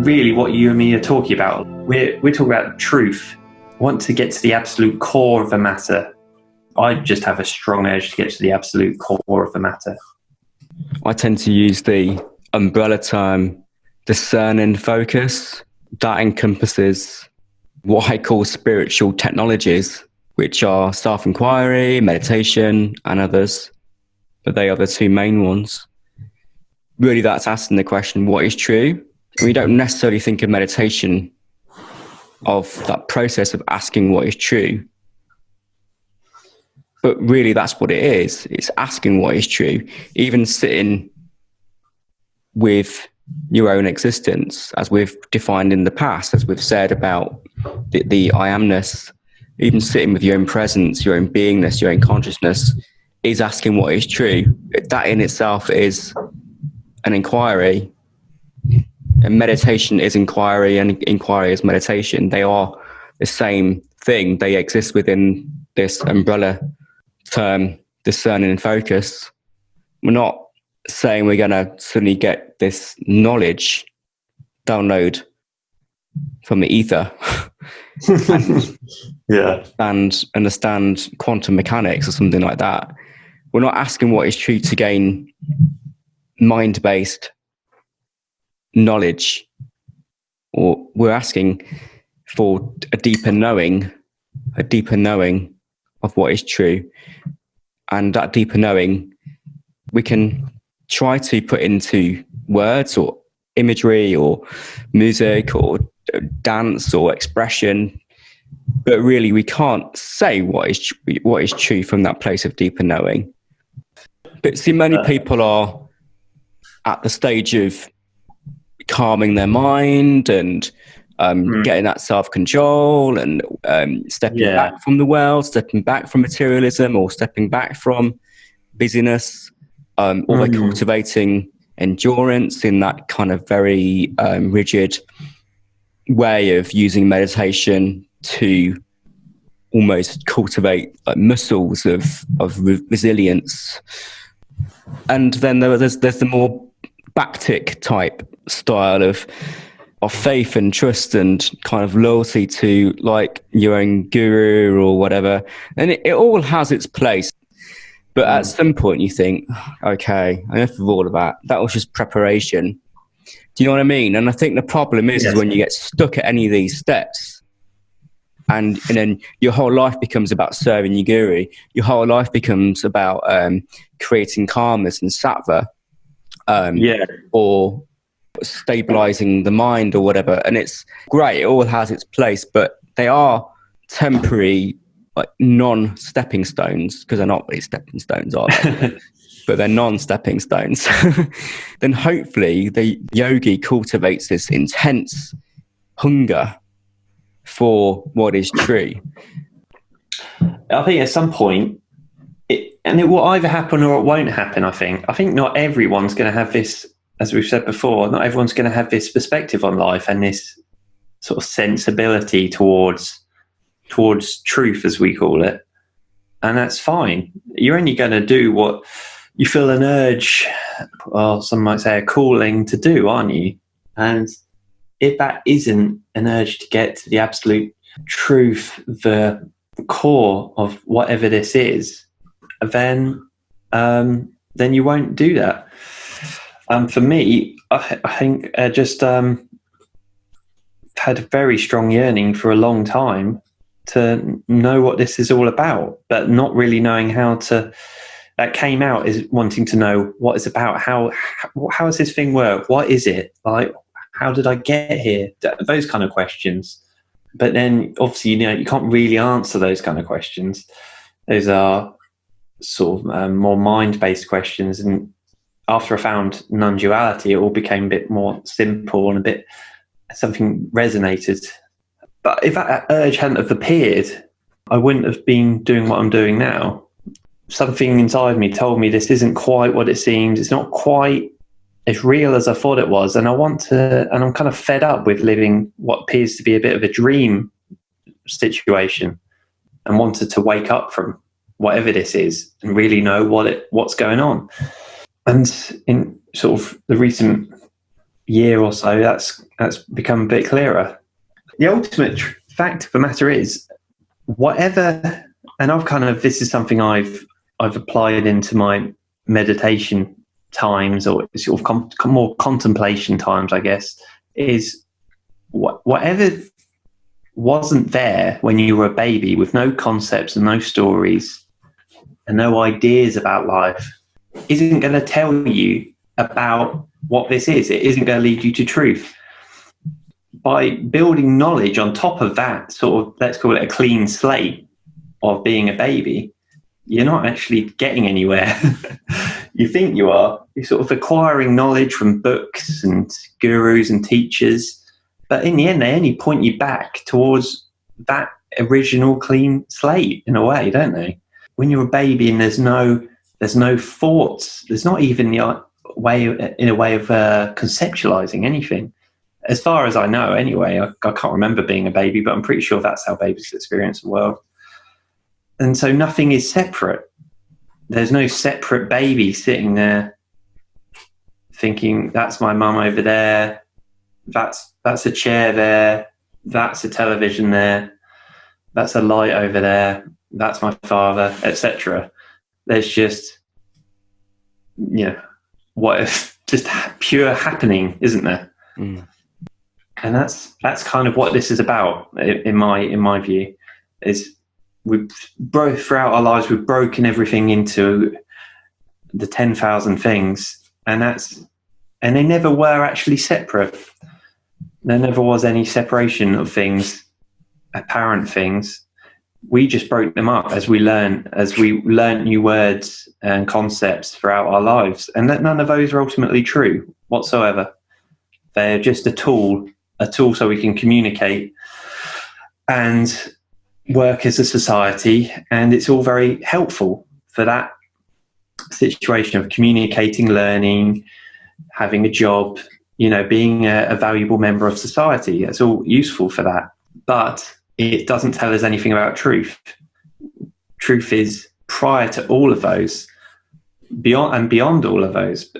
really what you and me are talking about. We're talking about truth. I want to get to the absolute core of the matter. I just have a strong urge to get to the absolute core of the matter. I tend to use the umbrella term discern and focus. That encompasses what I call spiritual technologies, which are self-inquiry, meditation, and others. But they are the two main ones. Really, that's asking the question, what is true? And we don't necessarily think of meditation of that process of asking what is true. But really, that's what it is. It's asking what is true. Even sitting with your own existence, as we've defined in the past, as we've said about the I amness, even sitting with your own presence, your own beingness, your own consciousness, is asking what is true. That in itself is an inquiry. And meditation is inquiry, and inquiry is meditation. They are the same thing. They exist within this umbrella term, discerning and focus. We're not saying we're going to suddenly get this knowledge download from the ether and understand quantum mechanics or something like that. We're not asking what is true to gain mind-based knowledge, or we're asking for a deeper knowing of what is true. And that deeper knowing we can try to put into words or imagery or music or dance or expression, but really we can't say what is true from that place of deeper knowing. But see, many people are at the stage of calming their mind and getting that self-control and stepping back from the world, stepping back from materialism, or stepping back from busyness, or they're cultivating endurance in that kind of very rigid way of using meditation to almost cultivate muscles of resilience. And then there's the more Bhaktic type style of faith and trust and kind of loyalty to like your own guru or whatever. And it all has its place. But at some point you think, okay, enough of all of that. That was just preparation. Do you know what I mean? And I think the problem is when you get stuck at any of these steps and then your whole life becomes about serving your guru. Your whole life becomes about creating calmness and sattva. Or stabilizing the mind or whatever. And it's great. It all has its place, but they are temporary, like non-stepping stones, because they're not really stepping stones, are they? But they're non-stepping stones. Then hopefully the yogi cultivates this intense hunger for what is true. I think at some point, it will either happen or it won't happen, I think. I think not everyone's going to have this, as we've said before, not everyone's going to have this perspective on life and this sort of sensibility towards truth, as we call it. And that's fine. You're only going to do what you feel an urge, or some might say a calling to do, aren't you? And if that isn't an urge to get to the absolute truth, the core of whatever this is, then you won't do that. For me, I think just had a very strong yearning for a long time to know what this is all about, but not really knowing how to. That came out is wanting to know what it's about. How does this thing work? What is it like? How did I get here? Those kind of questions. But then, obviously, you can't really answer those kind of questions. Those are sort of more mind-based questions. And after I found Nonduality, it all became a bit more simple and a bit something resonated. But if that urge hadn't have appeared, I wouldn't have been doing what I'm doing now. Something inside me told me this isn't quite what it seems. It's not quite as real as I thought it was. And I'm kind of fed up with living what appears to be a bit of a dream situation, and wanted to wake up from whatever this is and really know what's going on. And in sort of the recent year or so, that's become a bit clearer. The ultimate fact of the matter is, whatever, and this is something I've applied into my meditation times, or sort of more contemplation times, I guess, is whatever wasn't there when you were a baby, with no concepts and no stories and no ideas about life, isn't going to tell you about what this is. It isn't going to lead you to truth. By building knowledge on top of that sort of, let's call it a clean slate of being a baby, you're not actually getting anywhere. You think you are. You're sort of acquiring knowledge from books and gurus and teachers, but in the end, they only point you back towards that original clean slate in a way, don't they? When you're a baby and there's no thoughts, there's not even the way of conceptualizing anything. As far as I know, anyway, I can't remember being a baby, but I'm pretty sure that's how babies experience the world. And so nothing is separate. There's no separate baby sitting there thinking, that's my mum over there, that's a chair there, that's a television there, that's a light over there, that's my father, etc. There's just, what if just pure happening, isn't there? Mm. And that's kind of what this is about, in my view. Is throughout our lives we've broken everything into the 10,000 things, and they never were actually separate. There never was any separation of things, apparent things. We just broke them up as we learned new words and concepts throughout our lives, and that none of those are ultimately true whatsoever. They're just a tool so we can communicate and work as a society, and it's all very helpful for that situation of communicating, learning, having a job, being a valuable member of society. It's all useful for that, but it doesn't tell us anything about truth. Truth is prior to all of those, beyond all of those.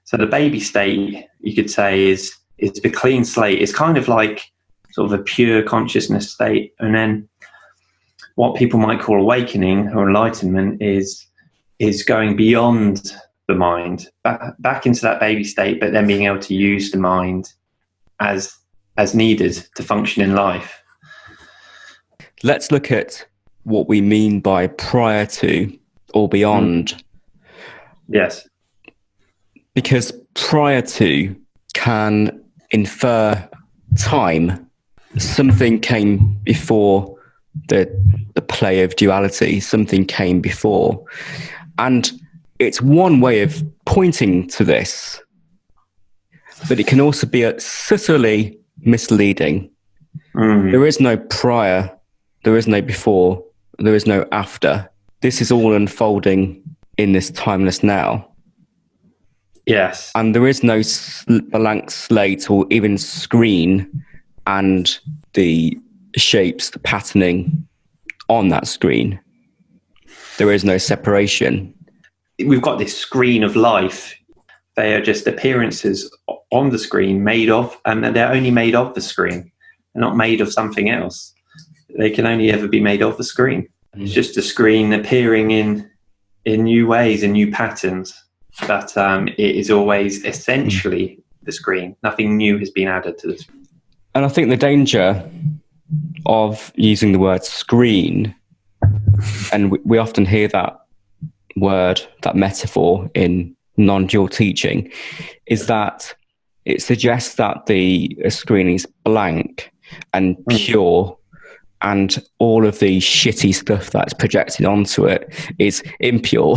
So the baby state, you could say, is the clean slate. It's kind of like sort of a pure consciousness state. And then what people might call awakening or enlightenment is going beyond the mind, back into that baby state, but then being able to use the mind as needed to function in life. Let's look at what we mean by prior to or beyond. Yes. Because prior to can infer time. Something came before the play of duality, something came before. And it's one way of pointing to this, but it can also be subtly misleading. Mm. There is no prior, there is no before, there is no after. This is all unfolding in this timeless now. Yes. And there is no blank slate or even screen and the shapes, the patterning on that screen. There is no separation. We've got this screen of life. They are just appearances on the screen and they're only made of the screen. They're not made of something else. They can only ever be made of the screen. It's just a screen appearing in new ways, in new patterns. But it is always essentially the screen. Nothing new has been added to this. And I think the danger of using the word screen, and we often hear that word, that metaphor in non-dual teaching, is that it suggests that the screen is blank and pure, and all of the shitty stuff that's projected onto it is impure,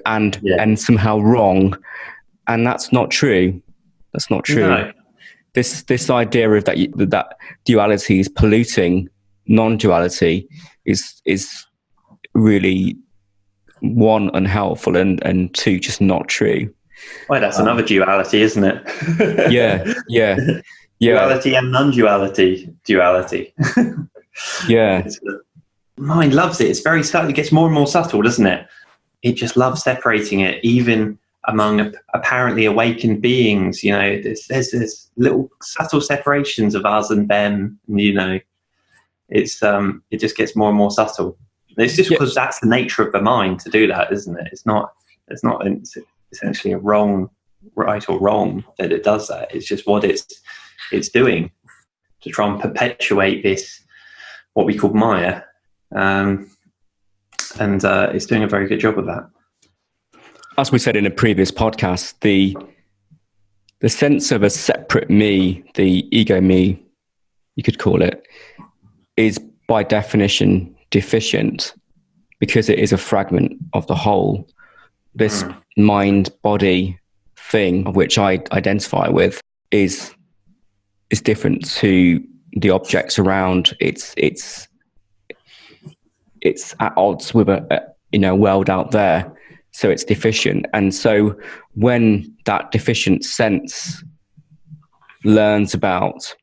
and somehow wrong. And that's not true. That's not true. No. This idea of that duality is polluting non-duality is really, one, unhelpful, and two, just not true. Well, that's another duality, isn't it? Yeah. Duality and non-duality. Duality. Yeah. Mind loves it. It's very subtle. It gets more and more subtle, doesn't it? It just loves separating it. Even among apparently awakened beings. You know, there's little subtle separations of us and them. You know, it just gets more and more subtle. It's just because that's the nature of the mind to do that, isn't it? It's not essentially a right or wrong that it does that. It's just what it's doing to try and perpetuate this, what we call Maya. And it's doing a very good job of that. As we said in a previous podcast, the sense of a separate me, the ego me, you could call it, is by definition deficient, because it is a fragment of the whole. This mind-body thing, which I identify with, is different to the objects around. It's at odds with a world out there, so it's deficient. And so when that deficient sense learns about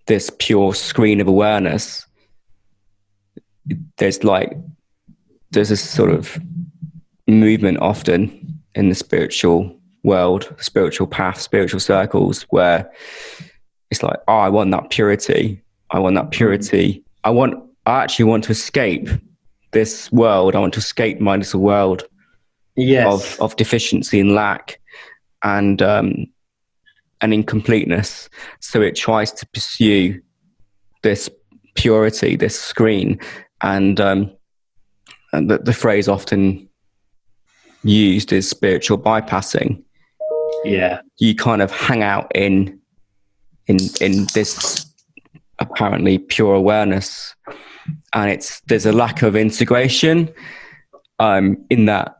this pure screen of awareness, there's a sort of movement often in the spiritual world, spiritual path, spiritual circles, where it's like, oh, I want that purity. I want that purity. I actually want to escape this world. I want to escape my little world of deficiency and lack and incompleteness. So it tries to pursue this purity, this screen, and the phrase often used is spiritual bypassing. Yeah, you kind of hang out in this apparently pure awareness, and there's a lack of integration in that.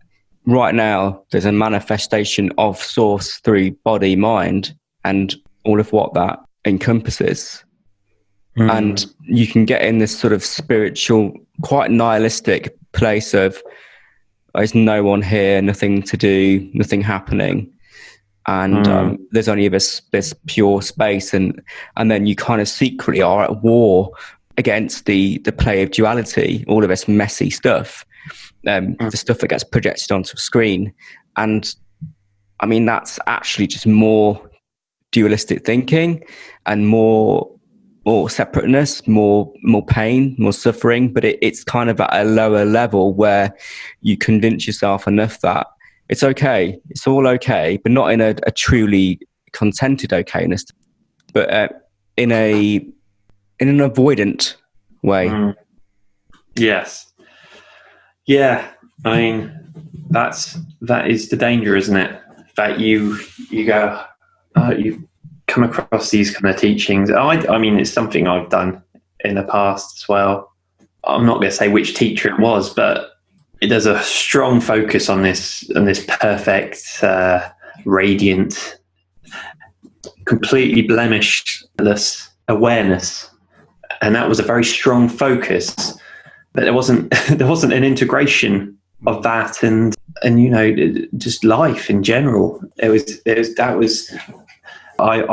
Right now there's a manifestation of source through body, mind, and all of what that encompasses. And you can get in this sort of spiritual, quite nihilistic place of, there's no one here, nothing to do, nothing happening. And there's only this pure space. And then you kind of secretly are at war against the play of duality, all of this messy stuff, the stuff that gets projected onto a screen. And I mean, that's actually just more dualistic thinking and more separateness, more pain, more suffering. But it's kind of at a lower level where you convince yourself enough that it's okay, it's all okay, but not in a truly contented okayness, but in an avoidant way. Yes. Yeah. I mean, that is the danger, isn't it? That you go, you come across these kind of teachings. I mean, it's something I've done in the past as well. I'm not going to say which teacher it was, but there's a strong focus on this perfect, radiant, completely blemishless awareness, and that was a very strong focus. But there wasn't an integration of that, and just life in general. I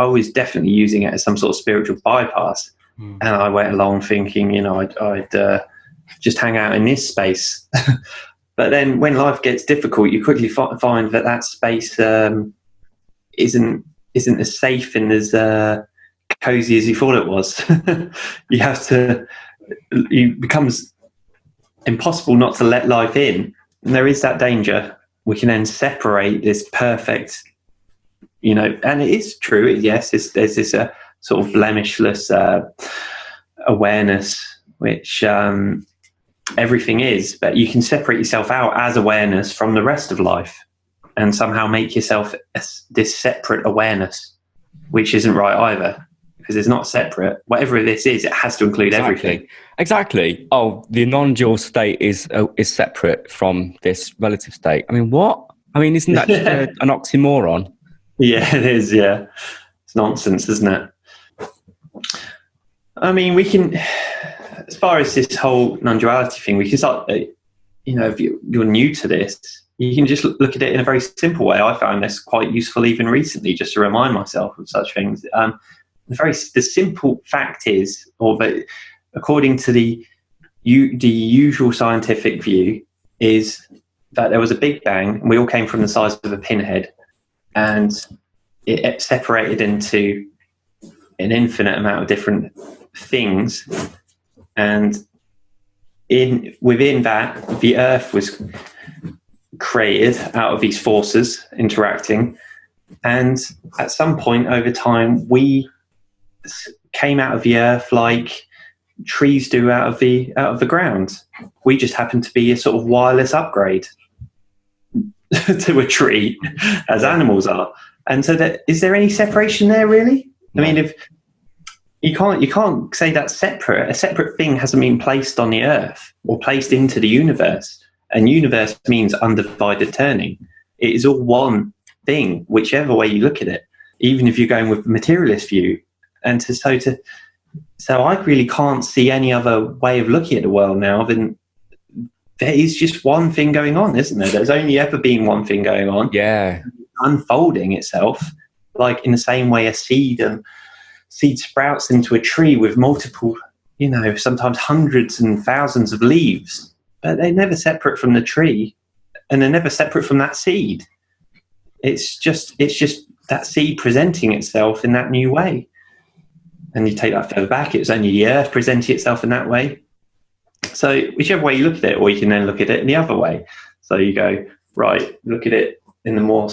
was definitely using it as some sort of spiritual bypass, and I went along thinking, I'd just hang out in this space. But then when life gets difficult, you quickly find that space isn't as safe and as cozy as you thought it was. It becomes impossible not to let life in. And there is that danger. We can then separate this perfect, and it is true. Yes, there's this sort of blemishless awareness, which everything is, but you can separate yourself out as awareness from the rest of life and somehow make yourself this separate awareness, which isn't right either, because it's not separate. Whatever this is, it has to include everything. Exactly. Oh, the non-dual state is separate from this relative state. I mean, what? I mean, isn't that just an oxymoron? Yeah, it is. Yeah, it's nonsense, isn't it? I mean, we can, as far as this whole non-duality thing, we can start, if you're new to this, you can just look at it in a very simple way. I found this quite useful even recently, just to remind myself of such things. The simple fact is, according to the usual scientific view, is that there was a big bang, and we all came from the size of a pinhead, and it separated into an infinite amount of different things, and within that, the Earth was created out of these forces interacting, and at some point over time, we came out of the Earth like trees do out of the ground. We just happen to be a sort of wireless upgrade to a tree, as animals are. And so, is there any separation there, really? No. I mean, if you can't say that's separate. A separate thing hasn't been placed on the Earth or placed into the universe. And universe means undivided turning. It is all one thing, whichever way you look at it. Even if you're going with the materialist view, and so I really can't see any other way of looking at the world now than there is just one thing going on, isn't there? There's only ever been one thing going on. Yeah. Unfolding itself, like in the same way a seed sprouts into a tree with multiple, sometimes hundreds and thousands of leaves, but they're never separate from the tree, and they're never separate from that seed. It's just that seed presenting itself in that new way. And you take that further back, it's only the Earth presenting itself in that way. So whichever way you look at it, or you can then look at it in the other way. So you go, right, look at it in the more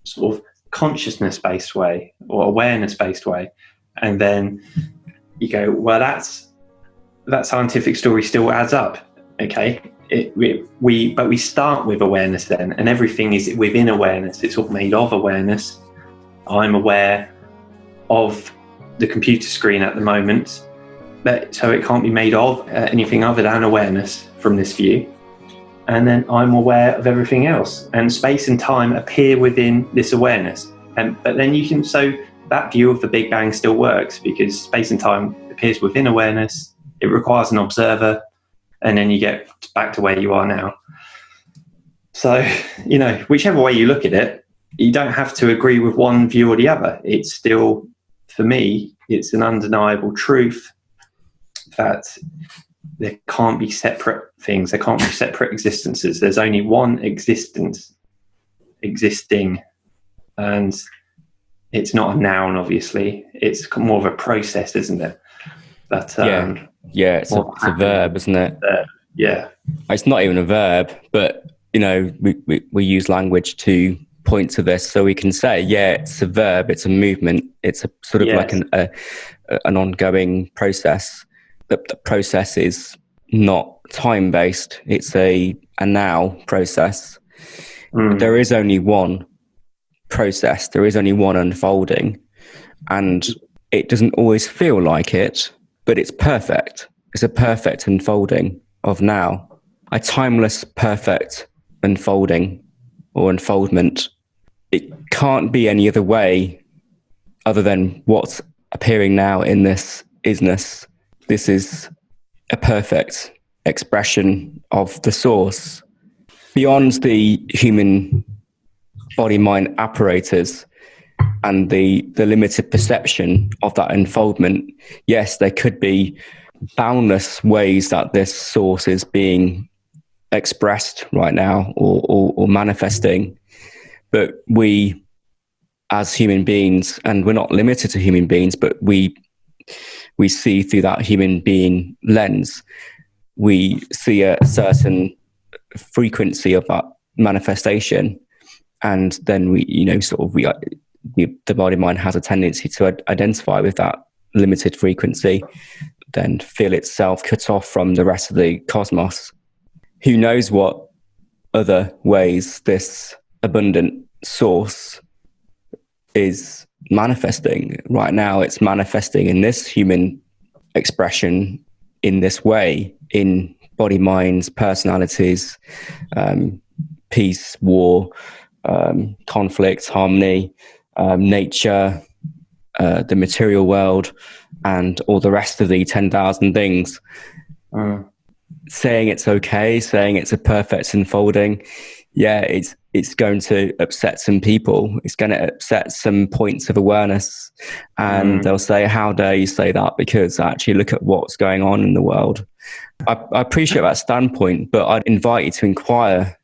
sort of consciousness-based way or awareness-based way. And then you go, well, that scientific story still adds up, okay? But we start with awareness then, and everything is within awareness. It's all made of awareness. I'm aware of the computer screen at the moment, so it can't be made of anything other than awareness from this view. And then I'm aware of everything else, and space and time appear within this awareness. But then so that view of the Big Bang still works, because space and time appears within awareness. It requires an observer, and then you get back to where you are now. So, whichever way you look at it, you don't have to agree with one view or the other. It's still, for me, it's an undeniable truth that there can't be separate things. There can't be separate existences. There's only one existence existing, and it's not a noun, obviously. It's more of a process, isn't it? But it's a verb, isn't it? Yeah. It's not even a verb, but we use language to point to this, so we can say, it's a verb, it's a movement, it's a sort of like an ongoing process. The process is not time based; it's a now process. There is only one process. There is only one unfolding, and it doesn't always feel like it, but it's perfect. It's a perfect unfolding of now, a timeless, perfect unfolding or unfoldment. It can't be any other way other than what's appearing now in this isness. This is a perfect expression of the source. Beyond the human body-mind apparatus and the limited perception of that unfoldment, yes, there could be boundless ways that this source is being expressed right now or manifesting. But we, as human beings, and we're not limited to human beings, but we see through that human being lens, we see a certain frequency of that manifestation, and then the body mind has a tendency to identify with that limited frequency, then feel itself cut off from the rest of the cosmos. Who knows what other ways this abundant source is manifesting right now? It's manifesting in this human expression in this way, in body, minds, personalities, peace, war, conflict, harmony, nature, the material world, and all the rest of the 10,000 things. Saying it's okay, saying it's a perfect unfolding, it's going to upset some people. It's going to upset some points of awareness, and they'll say, how dare you say that? Because actually look at what's going on in the world. I appreciate that standpoint, but I'd invite you to inquire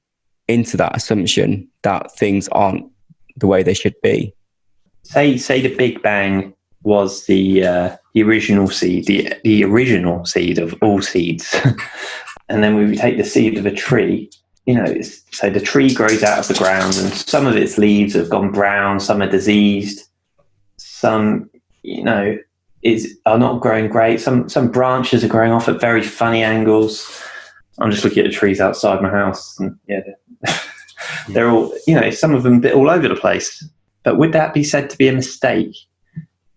into that assumption that things aren't the way they should be. Say the Big Bang was the original seed, the original seed of all seeds, and then we take the seed of a tree. So the tree grows out of the ground, and some of its leaves have gone brown, some are diseased, some are not growing great. Some branches are growing off at very funny angles. I'm just looking at the trees outside my house, and they're all, some of them a bit all over the place. But would that be said to be a mistake?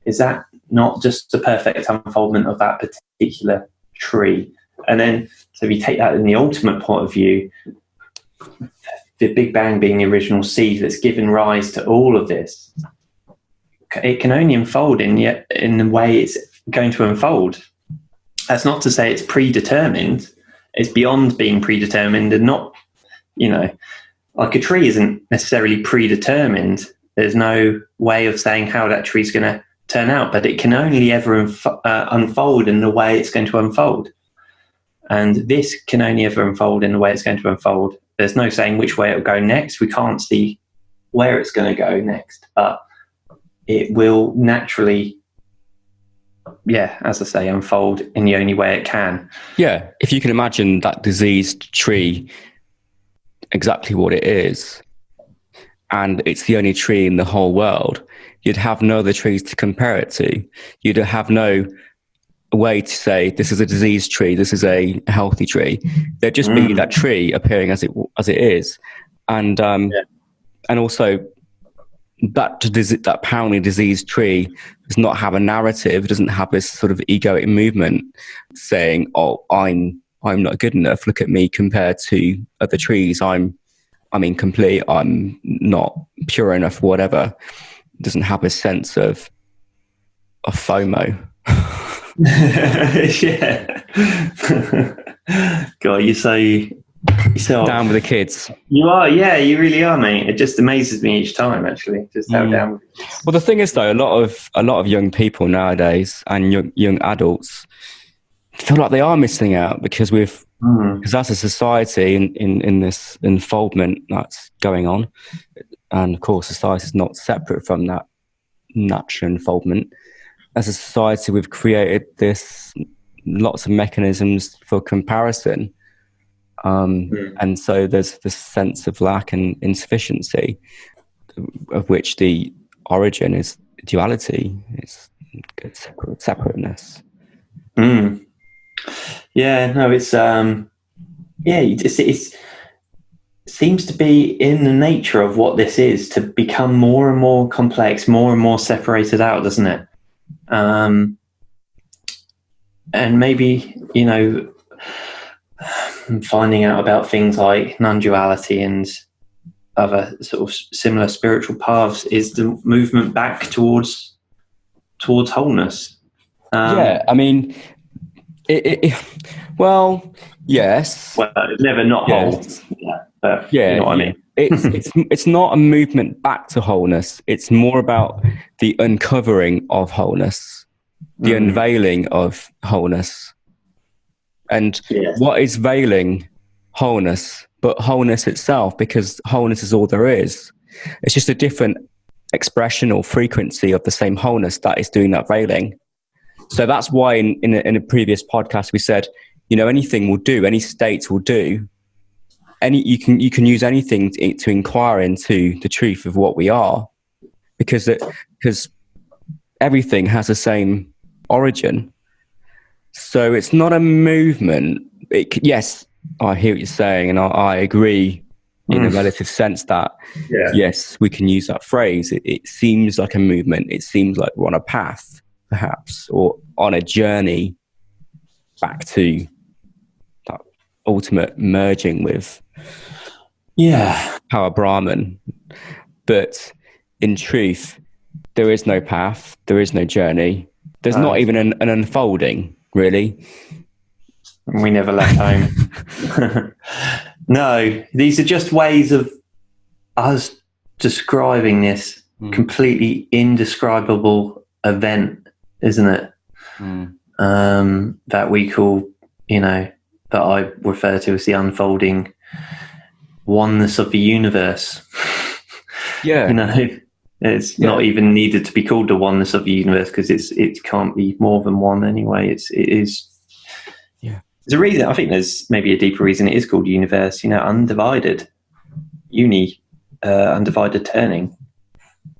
Is that not just the perfect unfoldment of that particular tree? And then, so if you take that in the ultimate point of view, the Big Bang being the original seed that's given rise to all of this, it can only unfold in the way it's going to unfold. That's not to say it's predetermined. It's beyond being predetermined, and not, like a tree isn't necessarily predetermined. There's no way of saying how that tree's going to turn out, but it can only ever unfold in the way it's going to unfold. And this can only ever unfold in the way it's going to unfold. There's no saying which way it'll go next. We can't see where it's going to go next, but it will naturally, as I say, unfold in the only way it can. Yeah, if you can imagine that diseased tree, exactly what it is, and it's the only tree in the whole world, you'd have no other trees to compare it to. You'd have no way to say this is a diseased tree, this is a healthy tree. There'd just be that tree appearing as it is, and also that apparently diseased tree does not have a narrative. It doesn't have this sort of egoic movement saying, "Oh, I'm not good enough. Look at me compared to other trees. I'm incomplete. I'm not pure enough. Whatever." It doesn't have a sense of FOMO. God, you're so down with the kids. You are, you really are, mate. It just amazes me each time, actually, just how down with it. Well, the thing is, though, a lot of young people nowadays and young adults feel like they are missing out because as a society in this unfoldment that's going on, and of course, society is not separate from that natural unfoldment. As a society, we've created lots of mechanisms for comparison. And so there's this sense of lack and insufficiency, of which the origin is duality, it's separateness. It seems to be in the nature of what this is to become more and more complex, more and more separated out, doesn't it? And maybe, finding out about things like non-duality and other sort of similar spiritual paths is the movement back towards wholeness. Well, yes. Well, it's never not whole. But you know what I mean. It's not a movement back to wholeness. It's more about the uncovering of wholeness, the unveiling of wholeness. And what is veiling? Wholeness, but wholeness itself, because wholeness is all there is. It's just a different expression or frequency of the same wholeness that is doing that veiling. So that's why in a previous podcast we said, anything will do, any state will do. You can use anything to inquire into the truth of what we are, because everything has the same origin. So it's not a movement. Yes, I hear what you're saying, and I agree in a relative sense that yes, we can use that phrase. It seems like a movement. It seems like we're on a path, perhaps, or on a journey back to that ultimate merging with Power Brahman. But in truth, there is no path. There is no journey. There's not even an unfolding, really. We never left home. No, these are just ways of us describing this completely indescribable event, isn't it? That we call, that I refer to as the unfolding oneness of the universe. Yeah. You know, it's not even needed to be called the oneness of the universe, because it can't be more than one anyway. It is. Yeah. There's a reason. I think there's maybe a deeper reason it is called universe. You know, undivided, undivided turning.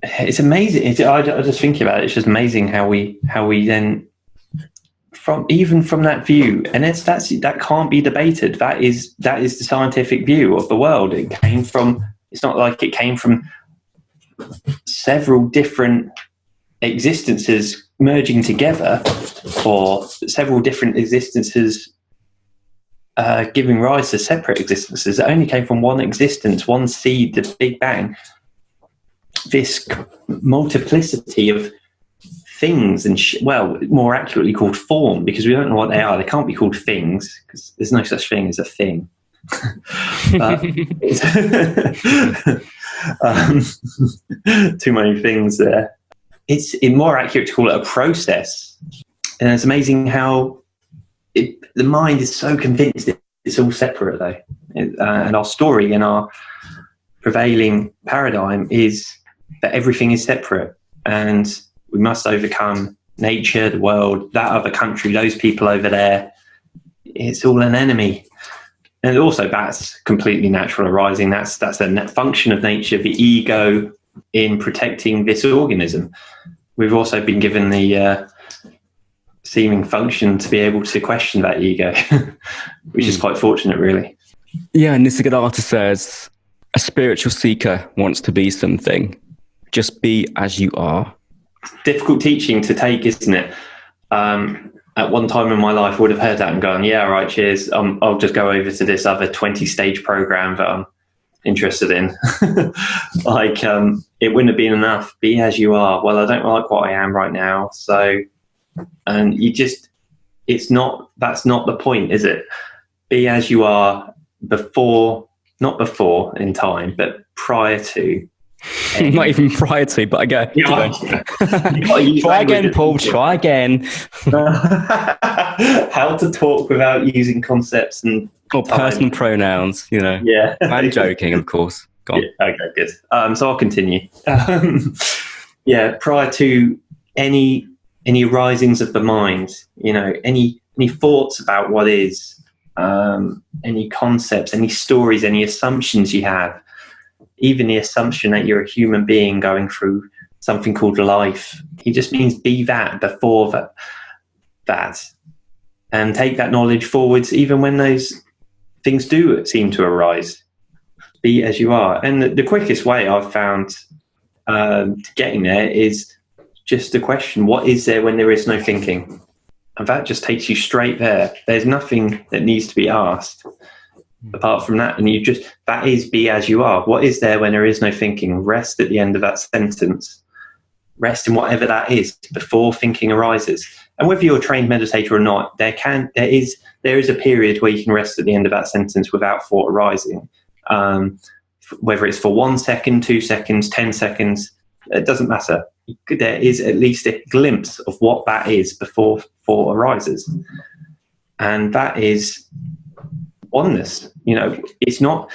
It's amazing. I just think about it. It's just amazing how we then, from that view, and that can't be debated. That is the scientific view of the world. It came from. It's not like it came from several different existences merging together, or several different existences giving rise to separate existences. It only came from one existence, one seed, the Big Bang. This multiplicity of things and more accurately called form, because we don't know what they are. They can't be called things, because there's no such thing as a thing. Too many things there. It's more accurate to call it a process. And it's amazing how the mind is so convinced it's all separate, though. And our story and our prevailing paradigm is that everything is separate, and we must overcome nature, the world, that other country, those people over there. It's all an enemy. And also, that's completely natural arising. That's a function of nature, the ego in protecting this organism. We've also been given the seeming function to be able to question that ego, which is quite fortunate, really. Yeah, Nic Higham says, a spiritual seeker wants to be something. Just be as you are. Difficult teaching to take, isn't it? At one time in my life, I would have heard that and gone, yeah, right, cheers. I'll just go over to this other 20-stage program that I'm interested in. It wouldn't have been enough. Be as you are. Well, I don't like what I am right now. So, and that's not the point, is it? Be as you are not before in time, but prior to. Not even prior to, but I go. Yeah. Try again, Paul. Try again. How to talk without using concepts or personal pronouns. You know. Yeah. I'm joking, of course. Go on. Yeah, okay, good. So I'll continue. Prior to any risings of the mind, you know, any thoughts about what is, any concepts, any stories, any assumptions you have. Even the assumption that you're a human being going through something called life. He just means be that before that. And take that knowledge forwards even when those things do seem to arise. Be as you are. And the quickest way I've found to getting there is just the question, what is there when there is no thinking? And that just takes you straight there. There's nothing that needs to be asked. Apart from that, and that is be as you are. What is there when there is no thinking? Rest at the end of that sentence. Rest in whatever that is before thinking arises. And whether you're a trained meditator or not, there is a period where you can rest at the end of that sentence without thought arising. Whether it's for 1 second, 2 seconds, 10 seconds, it doesn't matter. There is at least a glimpse of what that is before thought arises, and that is oneness. You know, it's not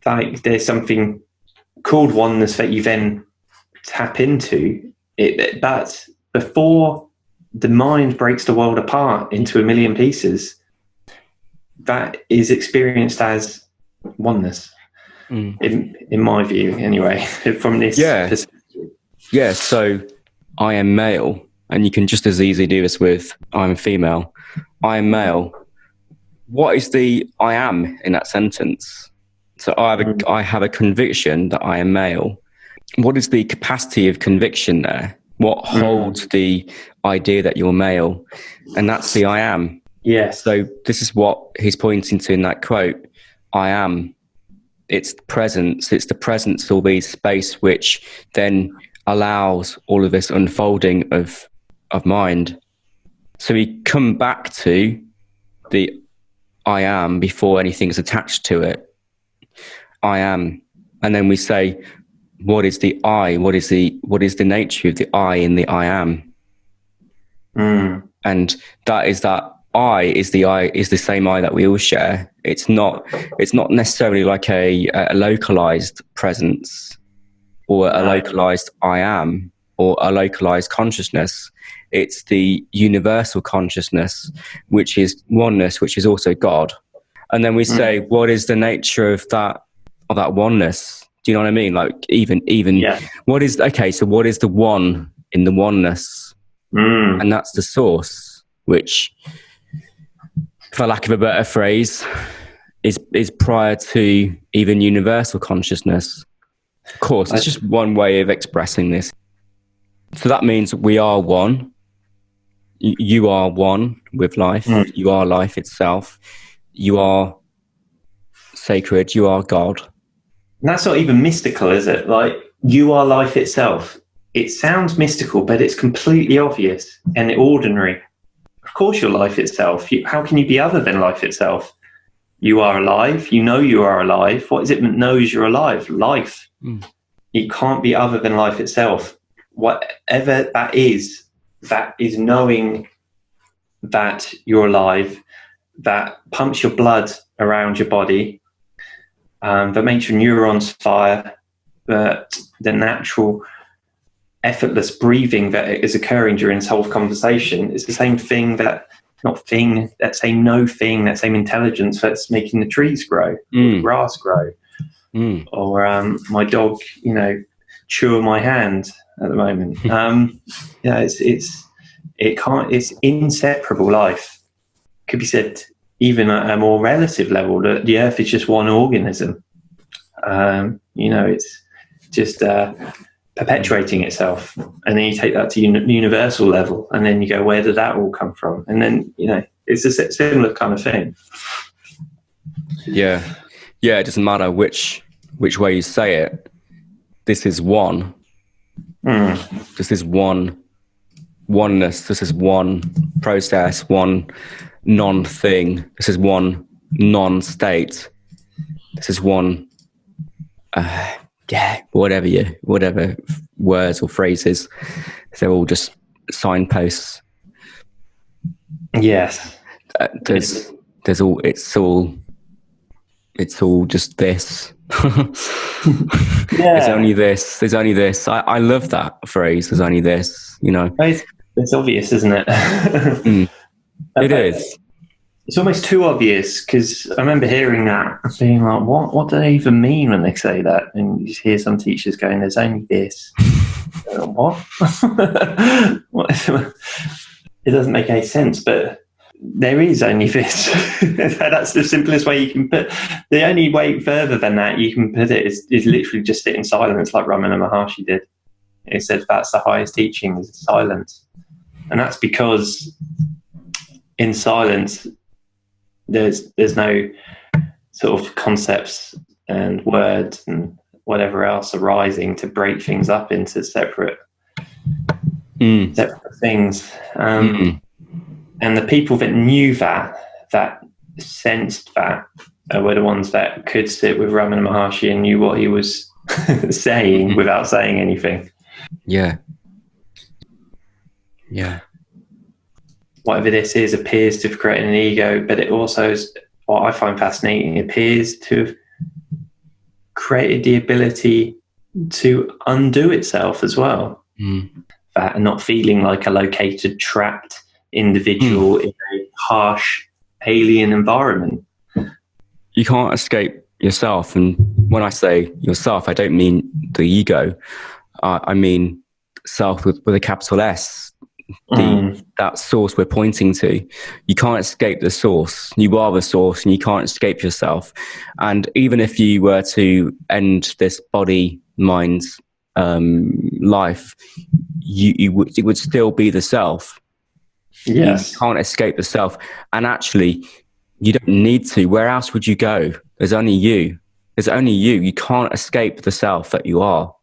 like there's something called oneness that you then tap into it, but before the mind breaks the world apart into a million pieces, that is experienced as oneness, in my view anyway, from this perspective. Yeah, so I am male, and you can just as easily do this with I'm female. I am male. What is the I am in that sentence? So I have a conviction that I am male. What is the capacity of conviction there? What holds the idea that you're male? And that's the I am. Yes. So this is what he's pointing to in that quote. I am. It's presence. It's the presence will be space which then allows all of this unfolding of mind. So we come back to the I am before anything's attached to it. I am. And then we say, what is the I? What is the nature of the I in the I am? And that is that I is the same I that we all share. It's not necessarily like a localized presence or a localized I am or a localized consciousness. It's the universal consciousness, which is oneness, which is also God. And then we say, what is the nature of that oneness? Do you know what I mean? Like even what is the one in the oneness? And that's the source, which, for lack of a better phrase, is prior to even universal consciousness. Of course, it's just one way of expressing this. So that means we are one. You are one with life. You are life itself. You are sacred. You are God. And that's not even mystical, is it? Like, you are life itself. It sounds mystical, but it's completely obvious and ordinary. Of course you're life itself. How can you be other than life itself? You are alive. You know you are alive. What is it that knows you're alive? Life. You can't be other than life itself. Whatever that is knowing that you're alive, that pumps your blood around your body, that makes your neurons fire, that the natural effortless breathing that is occurring during this whole conversation is the same thing that same intelligence that's making the trees grow, the grass grow, or my dog, chew on my hand at the moment. It's inseparable. Life could be said even at a more relative level that the earth is just one organism. It's just perpetuating itself, and then you take that to universal level, and then you go, where did that all come from? And then it's a similar kind of thing. Yeah, it doesn't matter which way you say it. This is one. This is one oneness. This is one process, one non-thing. This is one non-state. This is one whatever words or phrases, they're all just signposts. Yes. It's all just this. There's only this. I love that phrase. There's only this, It's obvious, isn't it? It is. It's almost too obvious, because I remember hearing that and being like, what do they even mean when they say that? And you hear some teachers going, there's only this. What? It doesn't make any sense, but there is only this. That's the simplest way you can put. The only way further than that you can put it is literally just sit in silence, like Ramana Maharshi did. He said that's the highest teaching, is silence. And that's because in silence there's no sort of concepts and words and whatever else arising to break things up into separate things. And the people that knew that sensed that, were the ones that could sit with Ramana Maharshi and knew what he was saying without saying anything. Yeah. Whatever this is appears to have created an ego, but it also is, what I find fascinating, appears to have created the ability to undo itself as well. That, not feeling like a located, trapped individual in a harsh alien environment. You can't escape yourself. And when I say yourself, I don't mean the ego. I mean self with a capital S. That source we're pointing to. You can't escape the source. You are the source, and you can't escape yourself. And even if you were to end this body, mind, life, it would still be the self. Yes. You can't escape the self. And actually, you don't need to. Where else would you go? There's only you. You can't escape the self that you are.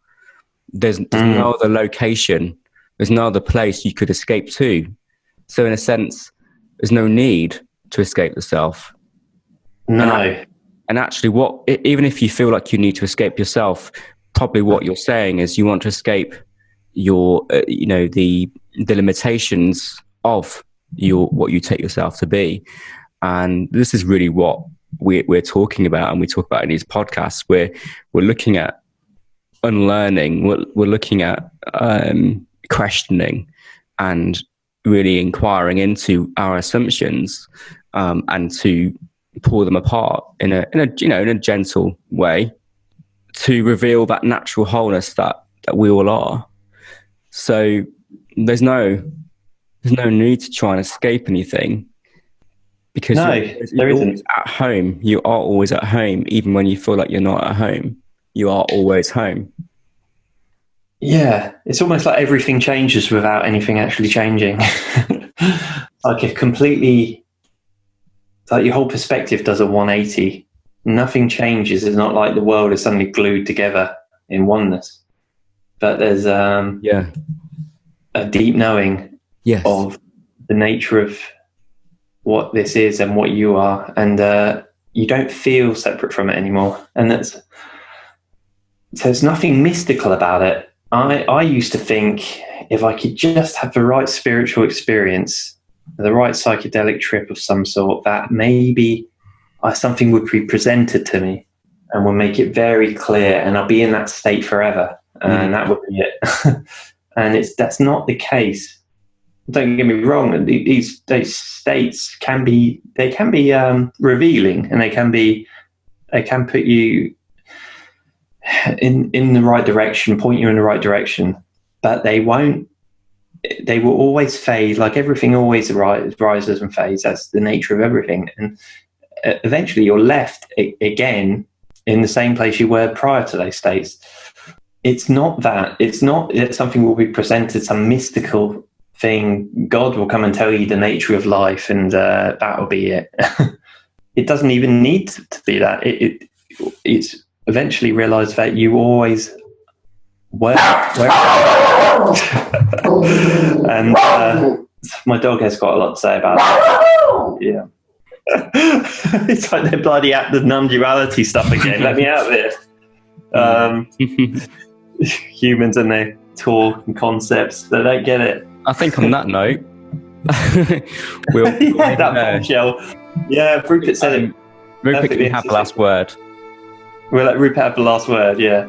There's no other location. There's no other place you could escape to. So in a sense, there's no need to escape the self. No. And actually, even if you feel like you need to escape yourself, probably what you're saying is you want to escape your, the limitations of what you take yourself to be. And this is really what we're talking about, and we talk about in these podcasts. We're looking at unlearning. We're looking at questioning and really inquiring into our assumptions, and to pull them apart in a gentle way, to reveal that natural wholeness that we all are. So there's no need to try and escape anything, because you're always at home. You are always at home, even when you feel like you're not at home. You are always home. Yeah, it's almost like everything changes without anything actually changing. Like your whole perspective does a 180. Nothing changes. It's not like the world is suddenly glued together in oneness. But there's a deep knowing of the nature of what this is and what you are, and you don't feel separate from it anymore. And there's nothing mystical about it. I used to think if I could just have the right spiritual experience, the right psychedelic trip of some sort, that maybe something would be presented to me and will make it very clear, and I'll be in that state forever, and that would be it. And that's not the case. Don't get me wrong; these states can be revealing, and they can put you in the right direction, point you in the right direction, but they will always fade. Like everything always rises and fades. That's the nature of everything. And eventually you're left again in the same place you were prior to those states. It's not that something will be presented, some mystical thing. God will come and tell you the nature of life, and that will be it. It doesn't even need to be that. It's eventually realize that you always were. And my dog has got a lot to say about that. Yeah. It's like they're bloody at the non-duality stuff again. Let me out of here. Humans and their talk and concepts, they don't get it. I think on that note, that bombshell. Yeah, Rupert said it. Rupert can have the last word. We'll let Rupert have the last word, yeah.